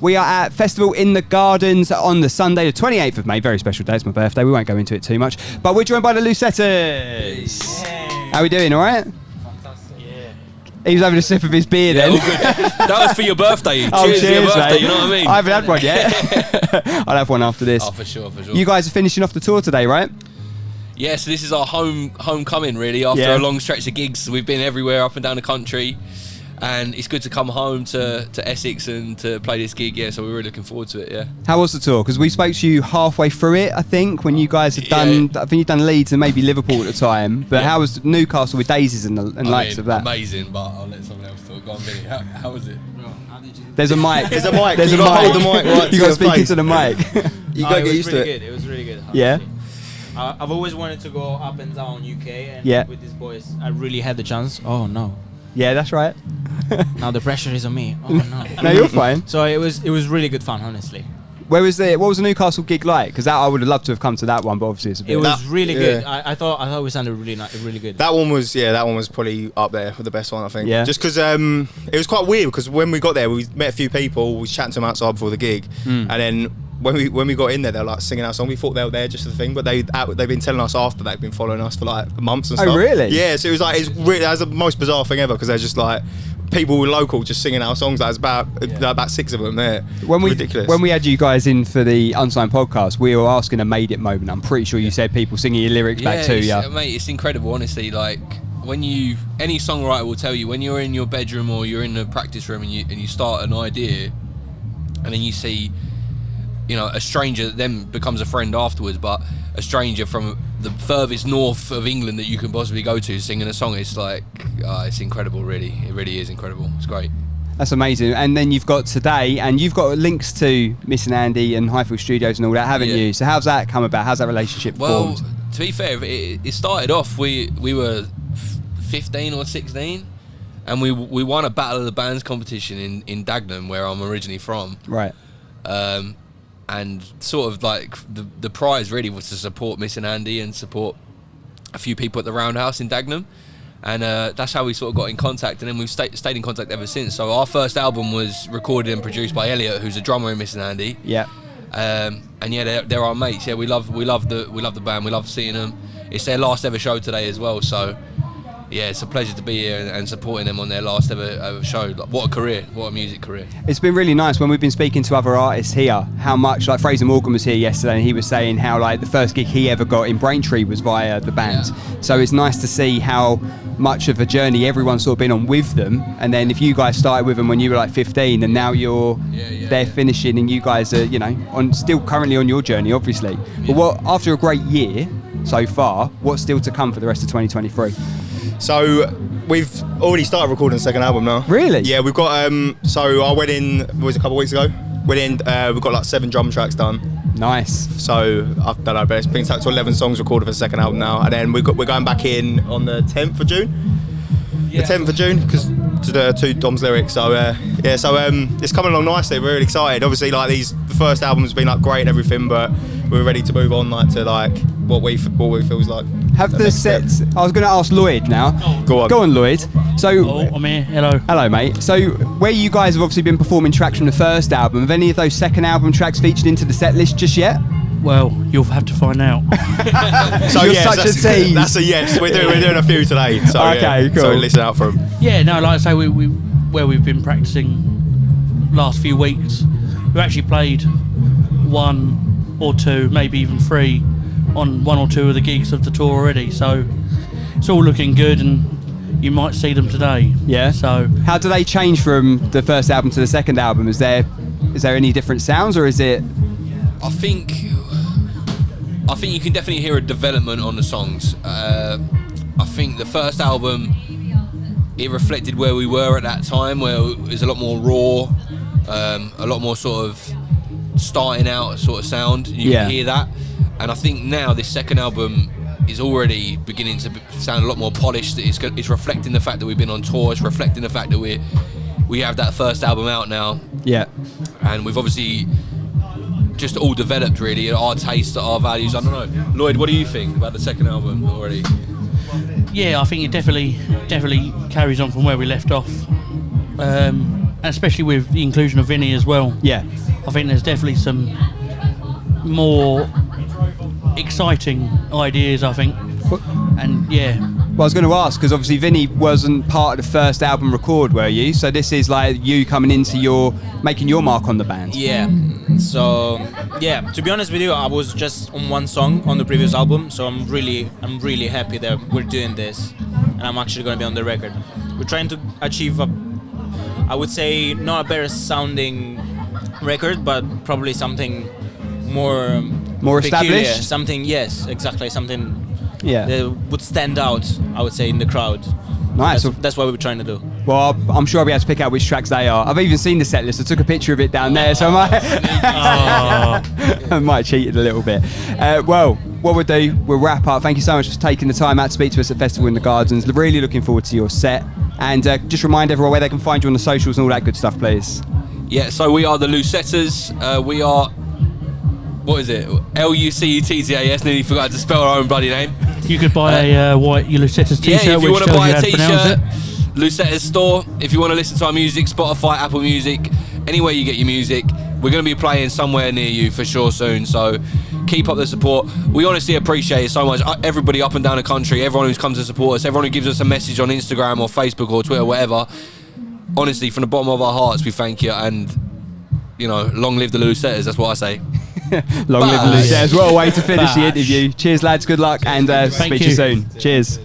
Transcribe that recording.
We are at Festival in the Gardens on the Sunday, the 28th of May. Very special day. It's my birthday. We won't go into it too much. But we're joined by the Lucettas. Yeah. How are we doing? All right? Fantastic. Yeah. He was having a sip of his beer then. All good. That was for your birthday. Oh, cheers for your birthday, mate. you know what I mean? I haven't had one yet. I'll have one after this. Oh, for sure. You guys are finishing off the tour today, right? Yeah, so this is our homecoming, really, after a long stretch of gigs. We've been everywhere, up and down the country. And it's good to come home to Essex and to play this gig, so we're really looking forward to it, yeah. How was the tour? Because we spoke to you halfway through it, I think, when you guys had done, I think you'd done Leeds and maybe Liverpool at the time. But how was Newcastle with Daisies and likes of that? Amazing, but I'll let someone else talk. Go on, Billy. How was it? There's a mic. There's a mic. There's you a got to mic. hold the mic right You to got to your speak face. into the mic. You got to get used to it. It was really good. Yeah? I've always wanted to go up and down UK, and with these boys, I really had the chance. Oh no. Yeah, that's right. Now the pressure is on me. Oh no. No, you're fine. So it was really good fun, honestly. What was the Newcastle gig like? Because I would have loved to have come to that one, but obviously it's a bit. It was really good. I thought we sounded really good. That one was probably up there with the best one, I think. Yeah. Just because it was quite weird, because when we got there, we met a few people, we was chatting to them outside before the gig, and then when we got in there, they were like singing our song. We thought they were there just for the thing, but they've been telling us after they've been following us for like months and stuff. Oh, really? Yeah. So it was like that was the most bizarre thing ever, because they're just like people local just singing our songs. Like, there's about 6 of them there. Ridiculous. When we had you guys in for the Unsigned podcast, we were asking a Made It moment. I'm pretty sure you said people singing your lyrics back to you. Mate, it's incredible, honestly. Like, any songwriter will tell you, when you're in your bedroom or you're in the practice room and you start an idea, and then you see, a stranger that then becomes a friend afterwards, but a stranger from the furthest north of England that you can possibly go to singing a song, it's like, it's incredible, really. It really is incredible. It's great. That's amazing. And then you've got today, and you've got links to Miss and Andy and Highfield Studios and all that, haven't you? So how's that come about? How's that relationship formed? Well, to be fair, it started off, we were 15 or 16, and we won a Battle of the Bands competition in Dagenham, where I'm originally from. Right. And sort of like the prize really was to support Miss and Andy and support a few people at the Roundhouse in Dagenham, and that's how we sort of got in contact, and then we've stayed in contact ever since. So our first album was recorded and produced by Elliot, who's a drummer in Miss and Andy. Yeah. And they're our mates. Yeah, we love the band. We love seeing them. It's their last ever show today as well. So yeah, it's a pleasure to be here and supporting them on their last ever show. Like, what a career, what a music career. It's been really nice when we've been speaking to other artists here, how much, like Fraser Morgan was here yesterday, and he was saying how like the first gig he ever got in Braintree was via the band. Yeah. So it's nice to see how much of a journey everyone's sort of been on with them, and then if you guys started with them when you were like 15 and now you're finishing, and you guys are still currently on your journey, obviously. But after a great year so far, what's still to come for the rest of 2023? So we've already started recording the second album now. Really? Yeah, we've got so our wedding was a couple of weeks ago. We've got like 7 drum tracks done. Nice. So I don't know, but it's been to 11 songs recorded for the second album now, and then we're going back in on the 10th of June. The 10th of June, because to the 2 Dom's lyrics. So it's coming along nicely. We're really excited. Obviously, like the first album's been like great and everything, but we're ready to move on to what we feels like. Have the sets? I was going to ask Lloyd now. Go on, Lloyd. So, I'm here. Hello. Hello, mate. So, where you guys have obviously been performing tracks from the first album, have any of those second album tracks featured into the set list just yet? Well, you'll have to find out. So You're such a tease. That's a yes. We're doing a few today. So, okay, cool. So listen out for them. Yeah, no, like I say, we've been practicing last few weeks. We've actually played 1 or 2, maybe even 3 on 1 or 2 of the gigs of the tour already. So it's all looking good, and you might see them today. Yeah. So how do they change from the first album to the second album? Is there any different sounds, or is it? I think you can definitely hear a development on the songs. I think the first album, it reflected where we were at that time, where it was a lot more raw, a lot more sort of starting out sort of sound. You can hear that. And I think now this second album is already beginning to sound a lot more polished. It's reflecting the fact that we've been on tour. It's reflecting the fact that we have that first album out now. Yeah. And we've obviously just all developed, really, our taste, our values. I don't know. Lloyd, what do you think about the second album already? Yeah, I think it definitely carries on from where we left off. especially with the inclusion of Vinny as well. Yeah. I think there's definitely some more exciting ideas, I think. And yeah. Well, I was going to ask, because obviously Vinny wasn't part of the first album record, were you? So this is like you coming into making your mark on the band. Yeah. So yeah, to be honest with you, I was just on one song on the previous album, so I'm really happy that we're doing this, and I'm actually going to be on the record. We're trying to achieve I would say not a better sounding record, but probably something more peculiar, established. something, yes, exactly, something. Yeah. That would stand out, I would say, in the crowd. Nice. That's what we're trying to do. Well, I'm sure I'll be able to pick out which tracks they are. I've even seen the set list. I took a picture of it down there, so I might have cheated a little bit. Well, what we'll do, we'll wrap up. Thank you so much for taking the time out to speak to us at Festival in the Gardens. Really looking forward to your set. And just remind everyone where they can find you on the socials and all that good stuff, please. Yeah, so we are the Lucettas. We are... What is it? Lucettas. Nearly forgot to spell our own bloody name. You could buy a white Lucettas t-shirt. Yeah, if you want to buy a t-shirt, Lucettas store. If you want to listen to our music, Spotify, Apple Music, anywhere you get your music. We're going to be playing somewhere near you for sure soon. So keep up the support. We honestly appreciate it so much. Everybody up and down the country, everyone who's come to support us, everyone who gives us a message on Instagram or Facebook or Twitter, whatever. Honestly, from the bottom of our hearts, we thank you. And, you know, long live the Lucettas. That's what I say. Long live the Lucettas. What a way to finish the interview. Cheers, lads. Good luck, and speak to you soon. Cheers.